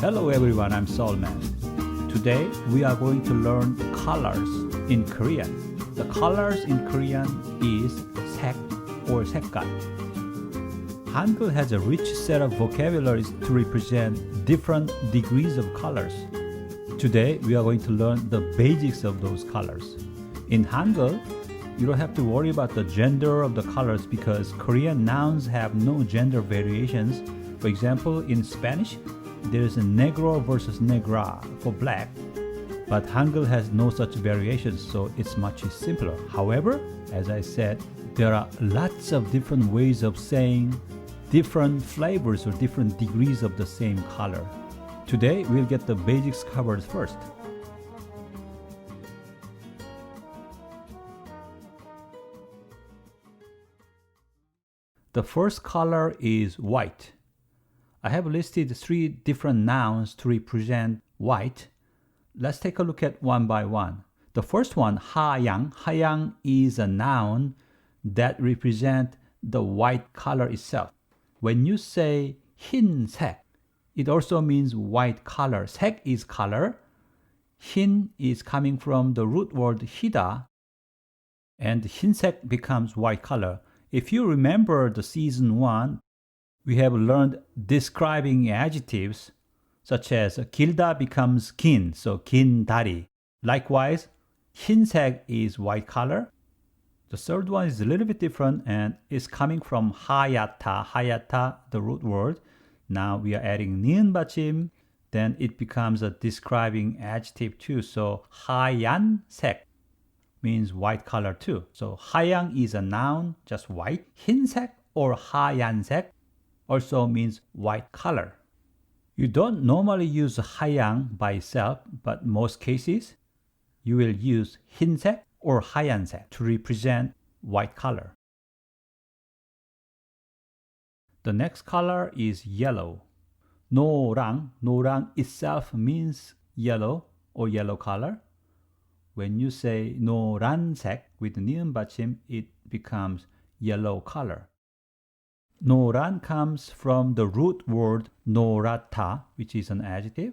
Hello everyone, I'm Solman. Today we are going to learn colors in Korean. The colors in Korean is 색 or 색깔. Hangul has a rich set of vocabularies to represent different degrees of colors. Today we are going to learn the basics of those colors. In Hangul, you don't have to worry about the gender of the colors because Korean nouns have no gender variations. For example, in Spanish, there is a negro versus negra for black, but Hangul has no such variations, so it's much simpler. However, as I said, there are lots of different ways of saying different flavors or different degrees of the same color. Today, we'll get the basics covered first. The first color is white. I have listed 3 different nouns to represent white. Let's take a look at one by one. The first one, 하양. 하양 is a noun that represents the white color itself. When you say 흰색, it also means white color. 색 is color. 흰 is coming from the root word 희다, and 흰색 becomes white color. If you remember the season 1, we have learned describing adjectives such as 길다 becomes 긴, so 긴 다리. Likewise, 흰색 is white color. The third one is a little bit different and is coming from 하얗다. 하얗다, the root word. Now we are adding 니은 받침, then it becomes a describing adjective too. So 하얀색 means white color too. So 하양 is a noun, just white. 흰색 or 하얀색 also means white color. You don't normally use 하양 by itself, but most cases you will use 흰색 or 하얀색 to represent white color. The next color is yellow. 노랑, 노랑 itself means yellow or yellow color. When you say 노란색 with 니은 받침, it becomes yellow color. 노란 comes from the root word 노랗다, which is an adjective,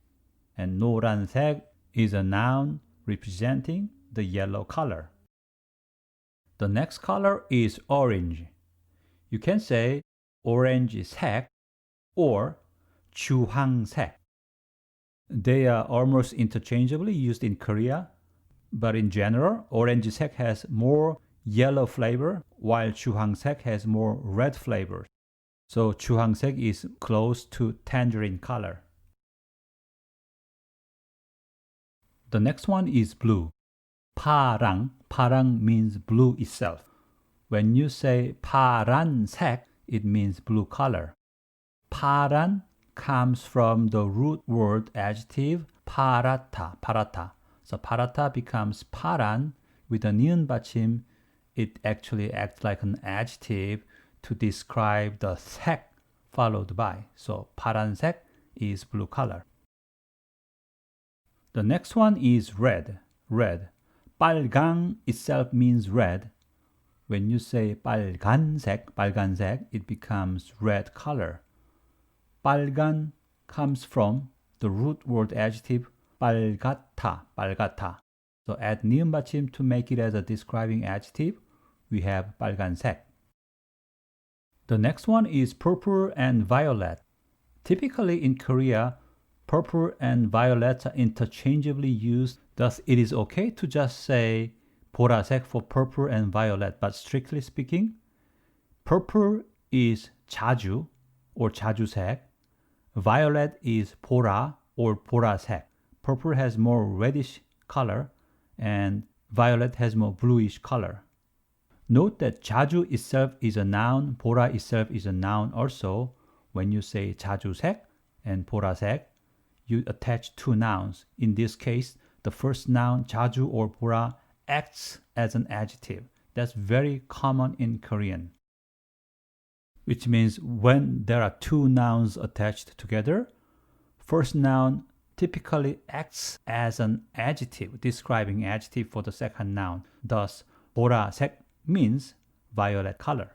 and 노란색 is a noun representing the yellow color. The next color is orange. You can say 오렌지색 or 주황색. They are almost interchangeably used in Korea, but in general, 오렌지색 has more yellow flavor, while 주황색 has more red flavor. So 주황색 is close to tangerine color. The next one is blue. 파랑. 파랑 means blue itself. When you say 파란색, it means blue color. 파란 comes from the root word adjective 파랗다. 파랗다. So 파랗다 becomes 파란 with a 니은 받침. It actually acts like an adjective to describe the 색 followed by. So 파란색 is blue color. The next one is red. Red. 빨강 itself means red. When you say 빨간색, 빨간색, it becomes red color. 빨간 comes from the root word adjective 빨갛다, 빨갛다. So add 니은 받침 to make it as a describing adjective. We have 빨간색. The next one is purple and violet. Typically in Korea, purple and violet are interchangeably used. Thus, it is okay to just say 보라색 for purple and violet. But strictly speaking, purple is 자주 or 자주색. Violet is 보라 or 보라색. Purple has more reddish color and violet has more bluish color. Note that 자주 itself is a noun, 보라 itself is a noun also. When you say 자주색 and 보라색, you attach 2 nouns. In this case, the first noun, 자주 or 보라, acts as an adjective. That's very common in Korean. Which means when there are 2 nouns attached together, first noun typically acts as an adjective, describing adjective for the second noun. Thus, 보라색 means violet color.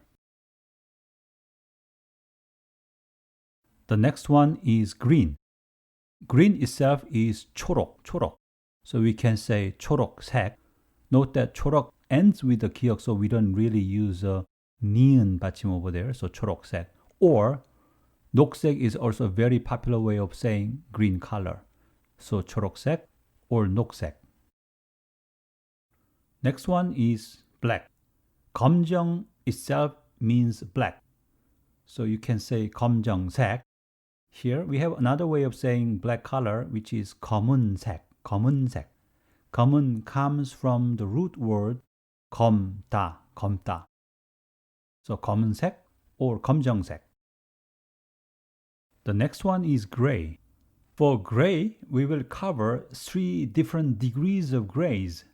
The next one is green. Green itself is 초록, 초록. So we can say 초록색. Note that 초록 ends with the 기역, so we don't really use a 니은 받침 over there. So 초록색. Or 녹색 is also a very popular way of saying green color. So 초록색 or 녹색. Next one is black. 검정 itself means black. So you can say 검정색. Here we have another way of saying black color, which is 검은색. 검은색. 검은 comes from the root word 검다, 검다. So 검은색 or 검정색. The next one is gray. For gray, we will cover 3 different degrees of grays.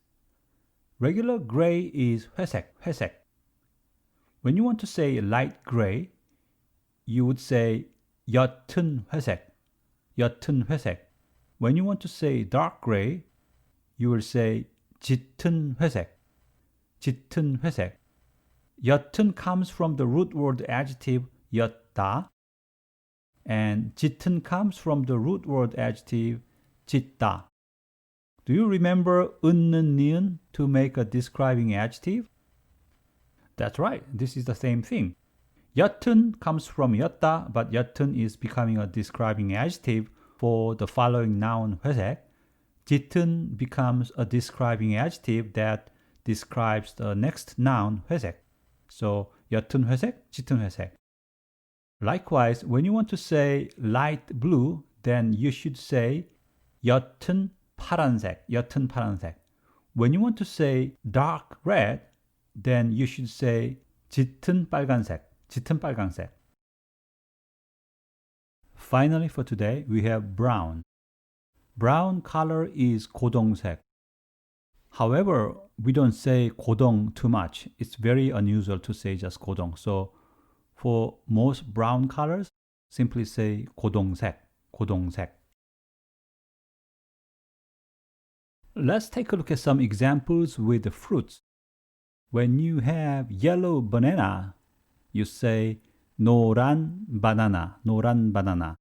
Regular gray is 회색, 회색. When you want to say light gray, you would say 옅은 회색, 옅은 회색. When you want to say dark gray, you will say 짙은 회색, 짙은 회색. 옅은 comes from the root word adjective 옅다, and 짙은 comes from the root word adjective 짙다. Do you remember 은는 니은 to make a describing adjective? That's right, this is the same thing. 옅은 comes from 옅다, but 옅은 is becoming a describing adjective for the following noun 회색. 짙은 becomes a describing adjective that describes the next noun 회색. So 옅은 회색, 짙은 회색. Likewise, when you want to say light blue, then you should say 옅은 파란색, 옅은 파란색. When you want to say dark red, then you should say 짙은 빨간색, 짙은 빨간색. Finally, for today, we have brown. Brown color is 고동색. However, we don't say 고동 too much. It's very unusual to say just 고동. So, for most brown colors, simply say 고동색, 고동색. Let's take a look at some examples with the fruits. When you have yellow banana, you say 노란 banana, 노란 banana.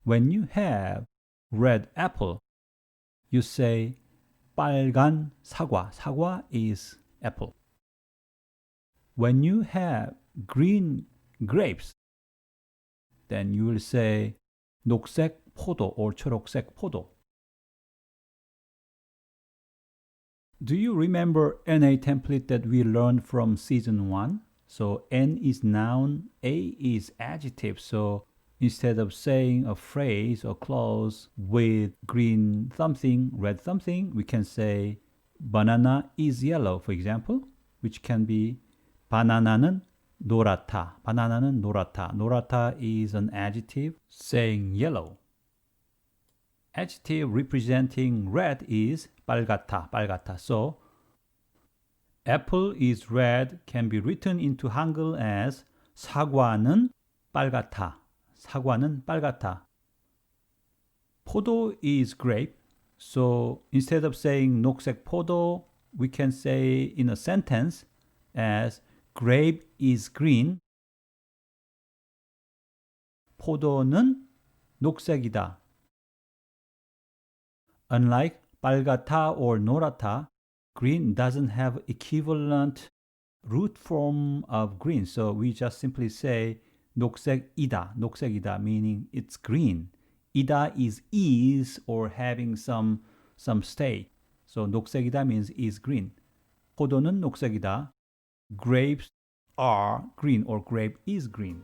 When you have red apple, you say 빨간 사과, 사과 is apple. When you have green grapes, then you will say 녹색 포도 or 초록색 포도. Do you remember NA template that we learned from season 1? So N is noun, A is adjective. So instead of saying a phrase or clause with green something, red something, we can say banana is yellow, for example, which can be 바나나는 노랗다. 바나나는 노랗다. 노랗다 is an adjective saying yellow. Adjective representing red is 빨갛다, 빨갛다. So, apple is red can be written into Hangul as 사과는 빨갛다, 사과는 빨갛다. 포도 is grape. So, instead of saying 녹색 포도, we can say in a sentence as grape is green, 포도는 녹색이다. Unlike 빨갛다 or 노랗다, green doesn't have equivalent root form of green. So we just simply say 녹색이다, 녹색이다, meaning it's green. 이다 is or having some state. So 녹색이다 means is green. 포도는 녹색이다. Grapes are green or grape is green.